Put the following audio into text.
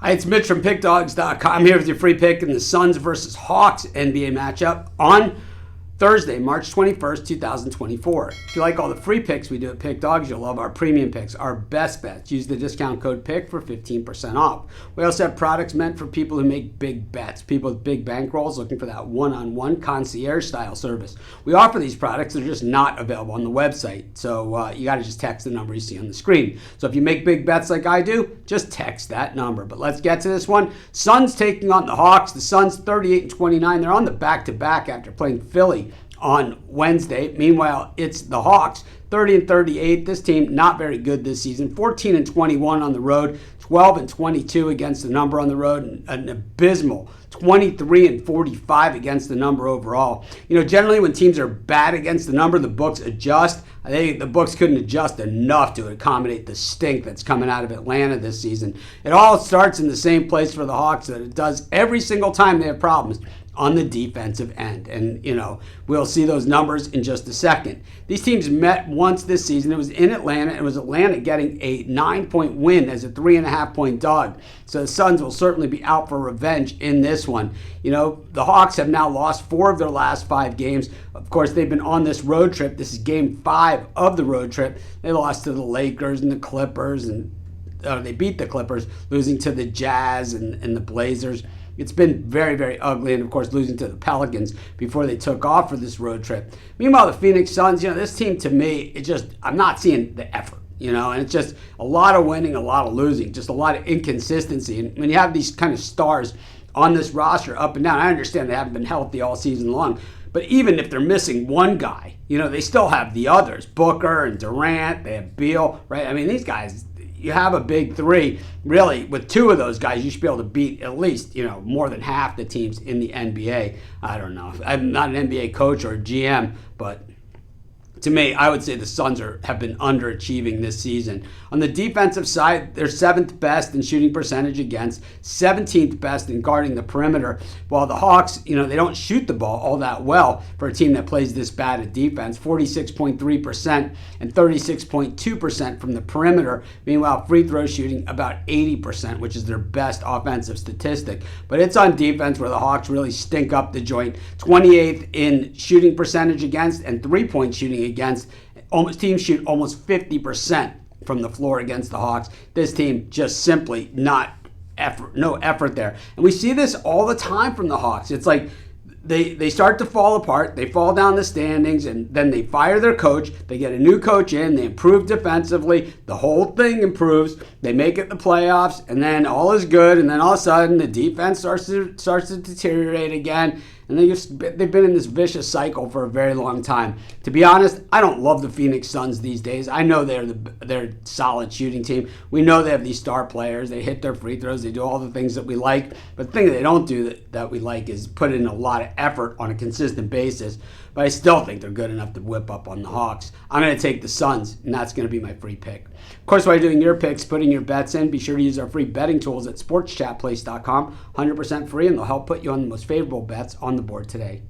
Hi, it's Mitch from Pickdawgz.com. I'm here with your free pick in the Suns versus Hawks NBA matchup on Thursday, March 21st, 2024. If you like all the free picks we do at Pick Dawgz, you'll love our premium picks, our best bets. Use the discount code PICK for 15% off. We also have products meant for people who make big bets, people with big bankrolls looking for that one-on-one concierge-style service. We offer these products. They're just not available on the website, so you got to just text the number you see on the screen. So if you make big bets like I do, just text that number. But let's get to this one. Suns taking on the Hawks. The Suns 38-29. They're on the back-to-back after playing Philly on Wednesday. Meanwhile, it's the Hawks 30-38. This team not very good this season. 14-21 on the road, 12-22 against the number on the road, and an abysmal 23-45 against the number overall. You know, generally when teams are bad against the number, the books adjust. I think the books couldn't adjust enough to accommodate the stink that's coming out of Atlanta this season. It all starts in the same place for the Hawks that it does every single time they have problems, on the defensive end. And, you know, we'll see those numbers in just a second. These teams met once this season. It was in Atlanta. It was Atlanta getting a 9-point win as a 3.5-point dog. So the Suns will certainly be out for revenge in this one. You know, the Hawks have now lost 4 of their last 5 games. Of course, they've been on this road trip. This is game 5 of the road trip. They lost to the Lakers and the Clippers, and they beat the Clippers, losing to the Jazz and the Blazers. It's been very, very ugly, and of course losing to the Pelicans before they took off for this road trip. Meanwhile, the Phoenix Suns, you know, this team to me, I'm not seeing the effort, you know, and it's just a lot of winning, a lot of losing, just a lot of inconsistency. And when you have these kind of stars on this roster up and down, I understand they haven't been healthy all season long, but even if they're missing one guy, you know, they still have the others, Booker and Durant, they have Beal, right? I mean, these guys, you have a big 3. Really, with 2 of those guys, you should be able to beat at least, you know, more than half the teams in the NBA. I don't know. I'm not an NBA coach or a GM, but to me, I would say the Suns have been underachieving this season. On the defensive side, they're 7th best in shooting percentage against, 17th best in guarding the perimeter. While the Hawks, you know, they don't shoot the ball all that well for a team that plays this bad at defense. 46.3% and 36.2% from the perimeter. Meanwhile, free throw shooting about 80%, which is their best offensive statistic. But it's on defense where the Hawks really stink up the joint. 28th in shooting percentage against and 3-point shooting against. Teams shoot almost 50% from the floor against the Hawks. This team just simply no effort there. And we see this all the time from the Hawks. It's like they start to fall apart, they fall down the standings, and then they fire their coach, they get a new coach in, they improve defensively, the whole thing improves, they make it the playoffs, and then all is good, and then all of a sudden the defense starts to deteriorate again. And they've been in this vicious cycle for a very long time. To be honest, I don't love the Phoenix Suns these days. I know they're a solid shooting team. We know they have these star players. They hit their free throws. They do all the things that we like. But the thing that they don't do that we like is put in a lot of effort on a consistent basis. But I still think they're good enough to whip up on the Hawks. I'm going to take the Suns, and that's going to be my free pick. Of course, while you're doing your picks, putting your bets in, be sure to use our free betting tools at sportschatplace.com. 100% free, and they'll help put you on the most favorable bets on the board today.